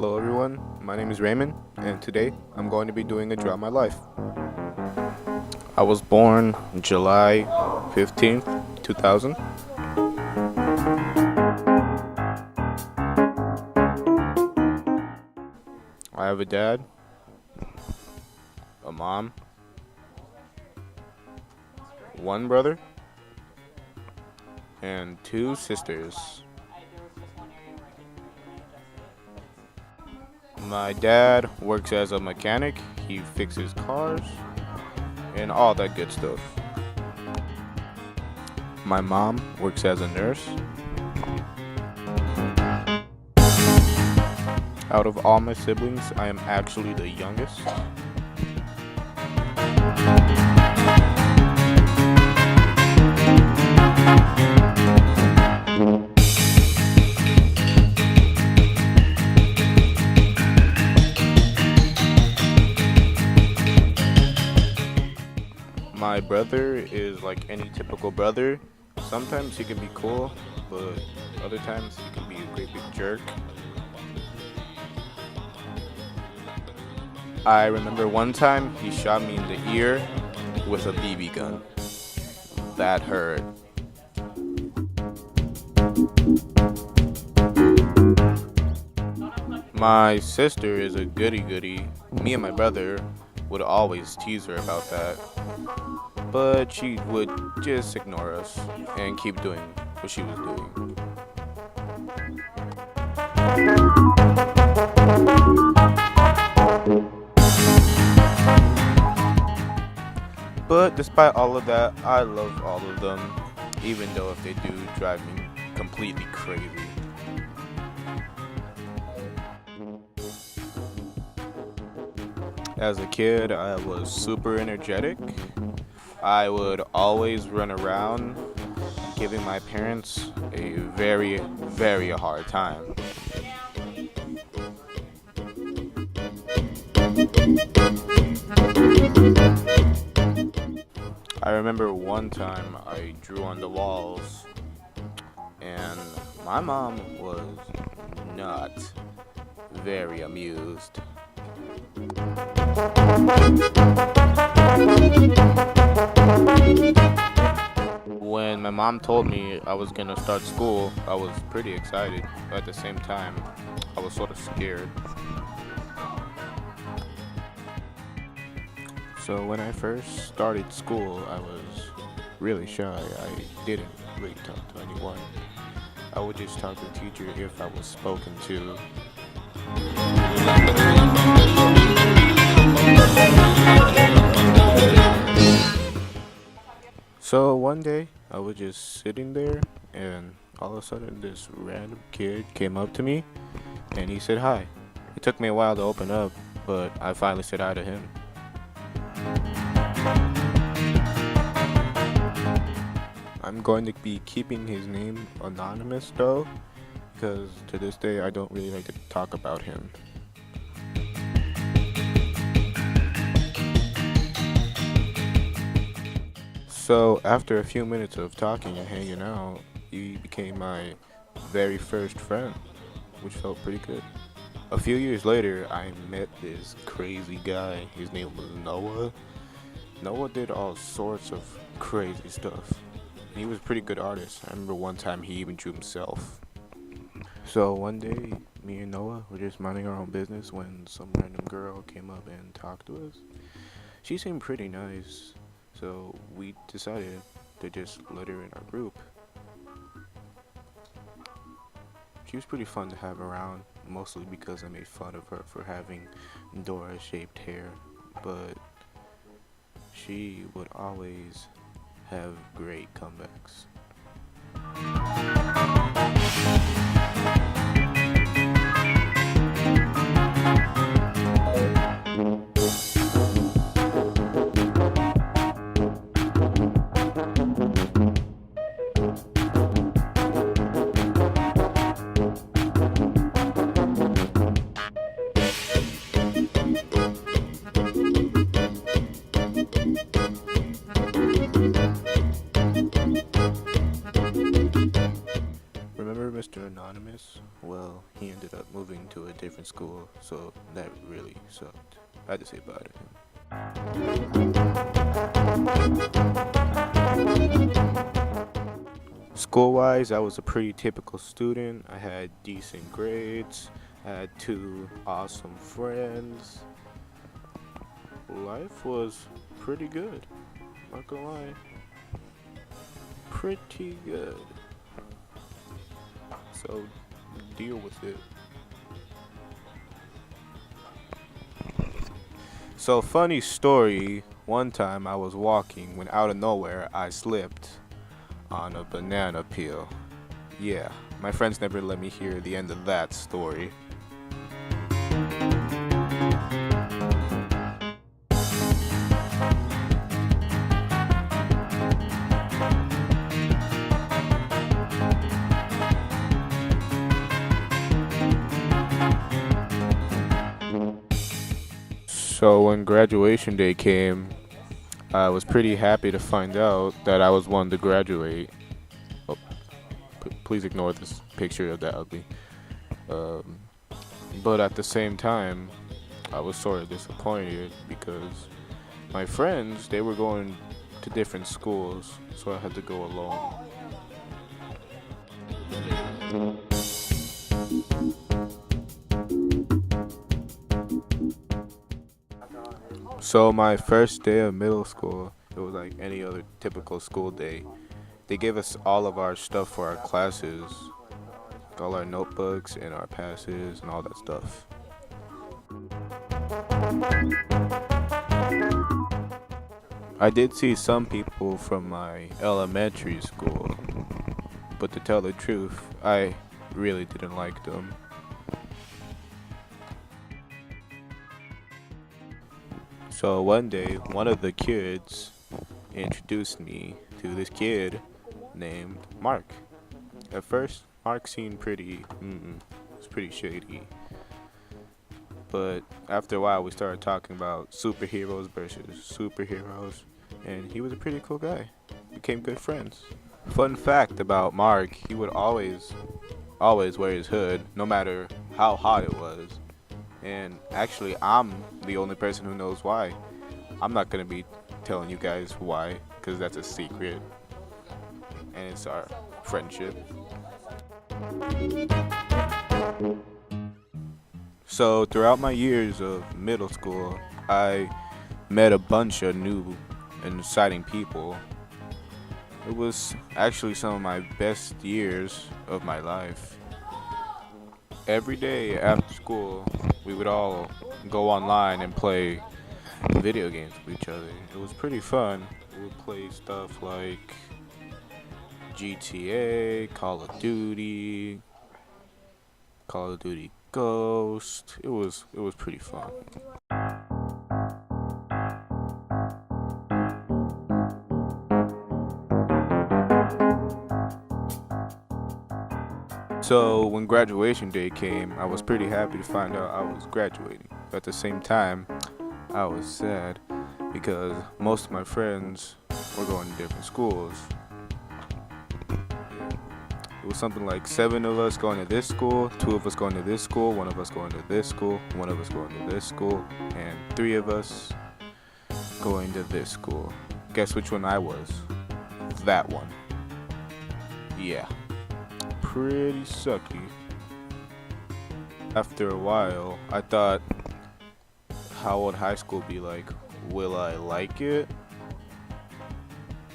Hello everyone, my name is Raymond, and today I'm going to be doing a draw my life. I was born July 15th, 2000. I have a dad, a mom, one brother, and two sisters. My dad works as a mechanic, he fixes cars, and all that good stuff. My mom works as a nurse. Out of all my siblings, I am actually the youngest. My brother is like any typical brother. Sometimes he can be cool, but other times he can be a great big jerk. I remember one time he shot me in the ear with a BB gun. That hurt. My sister is a goody goody. Me and my brother would always tease her about that, but she would just ignore us and keep doing what she was doing. But despite all of that, I love all of them, even though if they do drive me completely crazy. As a kid, I was super energetic. I would always run around, giving my parents a very, very hard time. I remember one time I drew on the walls, and my mom was not very amused. When my mom told me I was gonna start school, I was pretty excited, but at the same time, I was sort of scared. So when I first started school, I was really shy. I didn't really talk to anyone. I would just talk to the teacher if I was spoken to. So one day, I was just sitting there, and all of a sudden this random kid came up to me, and he said hi. It took me a while to open up, but I finally said hi to him. I'm going to be keeping his name anonymous though, because to this day I don't really like to talk about him. So after a few minutes of talking and hanging out, he became my very first friend, which felt pretty good. A few years later, I met this crazy guy. His name was Noah. Noah did all sorts of crazy stuff. He was a pretty good artist. I remember one time he even drew himself. So one day, me and Noah were just minding our own business when some random girl came up and talked to us. She seemed pretty nice, so we decided to just let her in our group. She was pretty fun to have around, mostly because I made fun of her for having Dora-shaped hair, but she would always have great comebacks. ended up moving to a different school, so that really sucked. I had to say bye to him. School wise, I was a pretty typical student. I had decent grades, I had two awesome friends. Life was pretty good, not gonna lie. Pretty good. So, deal with it. So, funny story, one time I was walking when out of nowhere I slipped on a banana peel. Yeah, my friends never let me hear the end of that story. So when graduation day came, I was pretty happy to find out that I was one to graduate. Oh, please ignore this picture of that ugly. Um, but at the same time, I was sort of disappointed because my friends, they were going to different schools, so I had to go alone. So my first day of middle school, it was like any other typical school day. They gave us all of our stuff for our classes, all our notebooks and our passes and all that stuff. I did see some people from my elementary school, but to tell the truth, I really didn't like them. So one day, one of the kids introduced me to this kid named Mark. At first, Mark seemed it's pretty shady. But after a while, we started talking about superheroes versus superheroes, and he was a pretty cool guy. Became good friends. Fun fact about Mark, he would always wear his hood, no matter how hot it was. And actually, I'm the only person who knows why. I'm not gonna be telling you guys why, because that's a secret. And it's our friendship. So, throughout my years of middle school, I met a bunch of new and exciting people. It was actually some of my best years of my life. Every day after school, we would all go online and play video games with each other. It was pretty fun. We would play stuff like GTA, Call of Duty Ghost. It was pretty fun. So when graduation day came, I was pretty happy to find out I was graduating. At the same time, I was sad because most of my friends were going to different schools. It was something like 7 of us going to this school, 2 of us going to this school, 1 of us going to this school, 1 of us going to this school, and 3 of us going to this school. Guess which one I was? That one. Yeah. Pretty sucky. After a while, I thought, how would high school be like? Will I like it?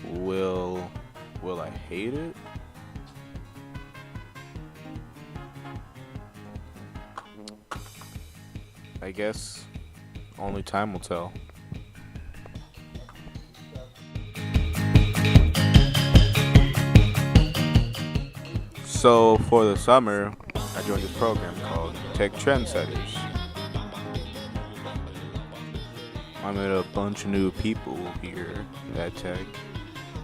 Will I hate it? I guess only time will tell. So for the summer, I joined a program called Trendsetters. I met a bunch of new people here at Tech.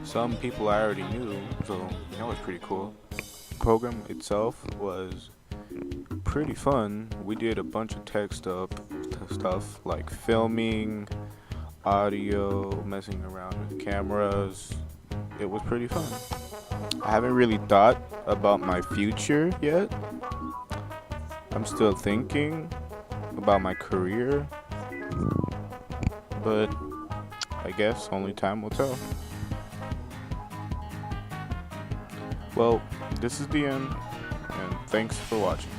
Some people I already knew, so that was pretty cool. The program itself was pretty fun. We did a bunch of tech stuff like filming, audio, messing around with cameras. It was pretty fun. I haven't really thought about my future yet, I'm still thinking about my career, but I guess only time will tell. Well, this is the end, and thanks for watching.